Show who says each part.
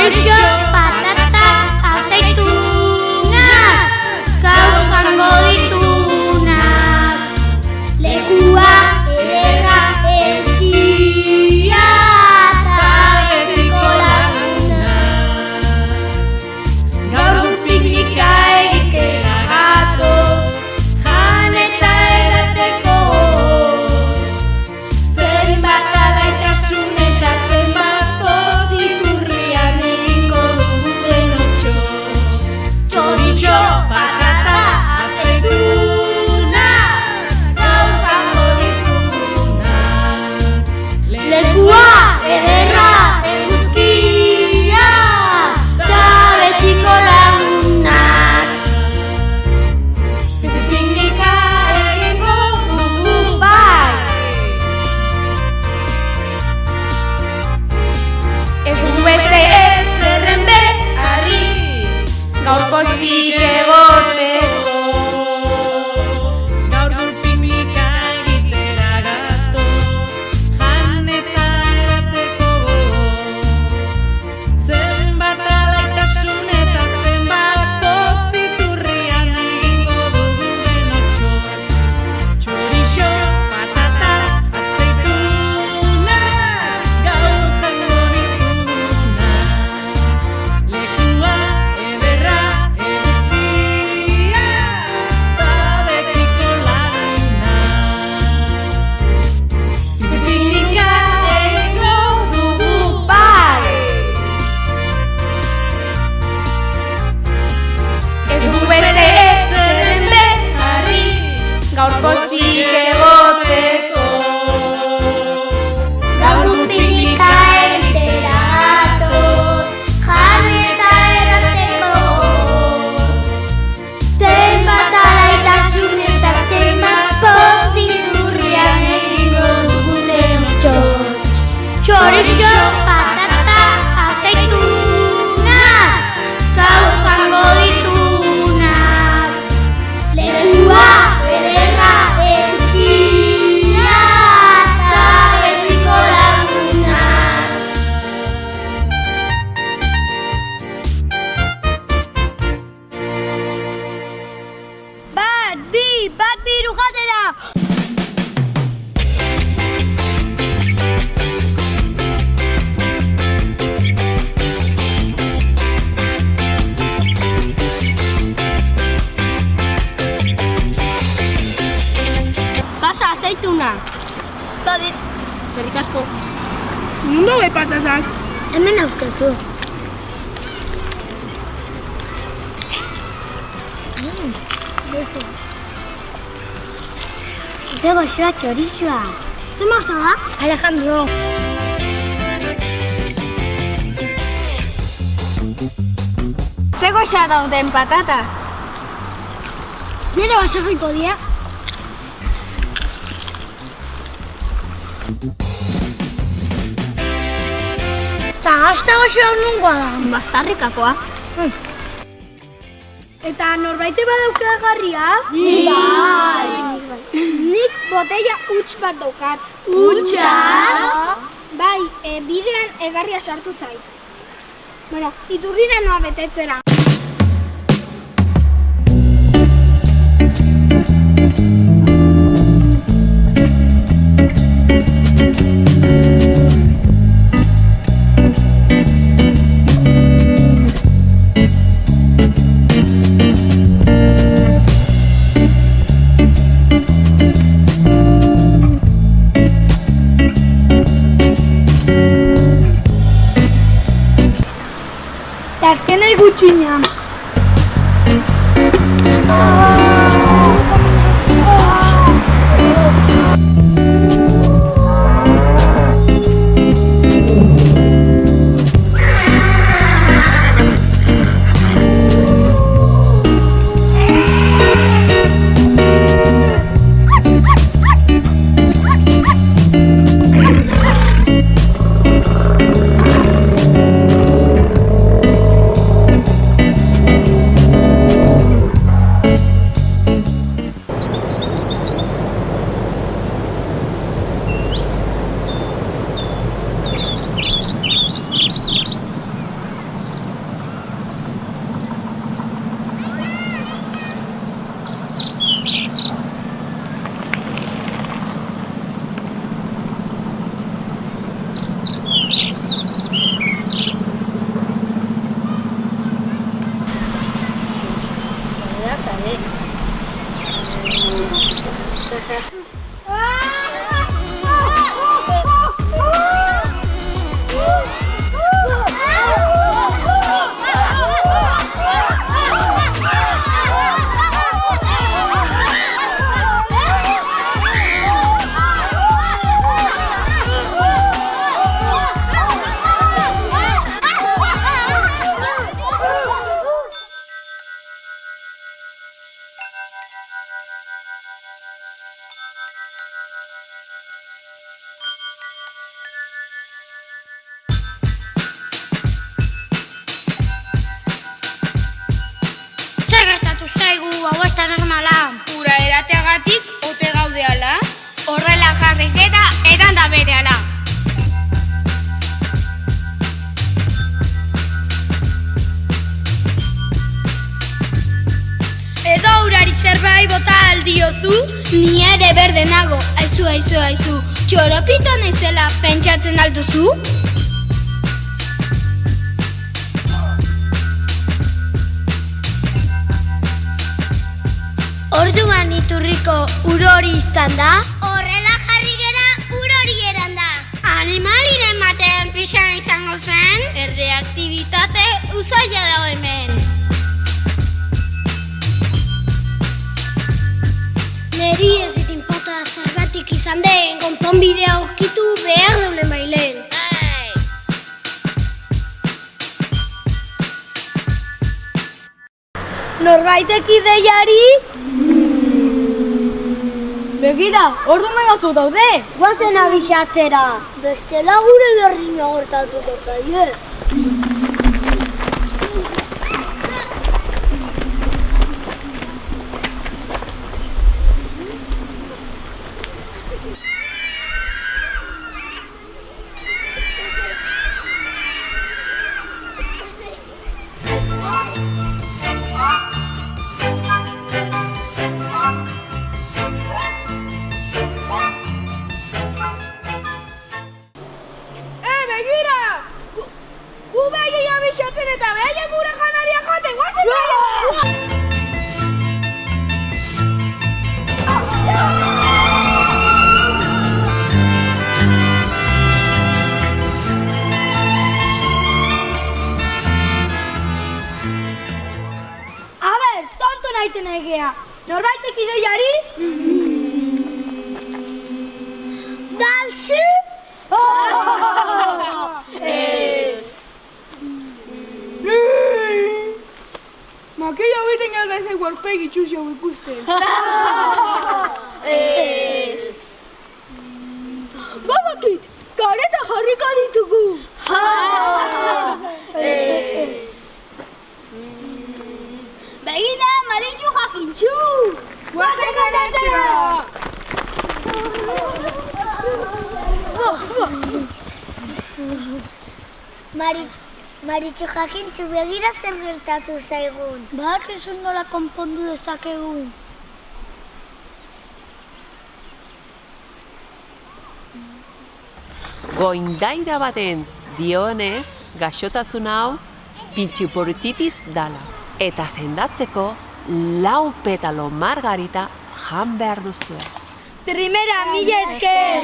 Speaker 1: Chorizo, patata, aceitunak, gaur jango ditunak. Lekua ederra ezia eta betiko laguna.
Speaker 2: Gaur gu piknika egitera gatoz, jan eta edateko. Zenbat alaitasun eta zenbat poz iturrian egingo dugu denok txotx. Chorizo, patata, aceitunak, gaur jango ditugunak.
Speaker 1: Lekua ederra eguzkia eta betiko lagunak.
Speaker 2: Piknika egingo dugu bai. Ez dugu beste ezerren beharri, gaur pozik egoteko. Gaur gu piknika egitera gatoz, jan eta edateko. Zenbat alaitasun eta zenbat poz iturrian egingo dugu denok txotx. Chorizo, patata, aceitunak, gaur jango ditugunak. Lekua ederra eguzkia eta betiko lagunak. Piknika egingo dugu bai. Ez dugu beste ezerren beharri, gaur pozik egoteko.
Speaker 1: Gaur gu piknika egitera gatoz, jan eta edateko. Zenbat alaitasun eta zenbat poz iturrian egingo dugu denok txotx. Chorizo, patata, aceitunak, gaur jango ditunak. Lekua ederra ezia eta betiko lagunak. Bat, bi, hiru jatera! Pasa, aceituna. Todi. Eskerrik asko.
Speaker 3: Ondo bai patatak.
Speaker 1: Hemen aurkezu. Ze goxoa chorizoa. Ze mozo da? Alejandro.
Speaker 2: Ze goxa dauden patata.
Speaker 1: Nire baserriko die. Eta gazte goxoa nungoa da.
Speaker 2: Bastarrikakoa.
Speaker 3: Eta norbaite badauka garria?
Speaker 1: Bai.
Speaker 3: Nik botella huts bat daukat.
Speaker 1: Hutsa?
Speaker 3: Bai, bidean egarria sartu zait. Bueno, iturrira noa betetzera. Eta azkenei gutxina. diozu?
Speaker 1: Ni ere berde nago, aizu. Txoropito naizela pentsatzen alduzu? Orduan iturriko urori izan da? Horrela jarri gera urori eran da. Animaliren baten pixan izango zen? Erreaktibitate usaila dago hemen. Neri ez ditin pota zergatik izan den, konponbidea aurkitu behar daulen bailen.
Speaker 3: Norbaitek ideiari?
Speaker 2: Begira, ordume batzu daude.
Speaker 1: Guazen abisatzera. Bestela gure berdina gertatuko zaie.
Speaker 2: Begira! Gu behi abisatzen eta behaiek gure janaria jaten, guazen begira!
Speaker 3: A ber, tonto naiten egea. Norbaitek ideiari?
Speaker 1: Dalsu?
Speaker 2: Makila biten galda eze guarpegi txuxo ikusten. Badakit, kareta jarriko ditugu.
Speaker 1: Begida, maritxu jakintxu!
Speaker 2: Guazen garatzera!
Speaker 1: Maritxu jakintxu, begira zer gertatu zaigun. Badakizu nola konpondu dezakegun.
Speaker 4: Goindaira baten dionez, gaixotasun hau pintxipurtitis dala. Eta sendatzeko 4 petalo margarita jan behar duzue.
Speaker 3: Primera, mila esker!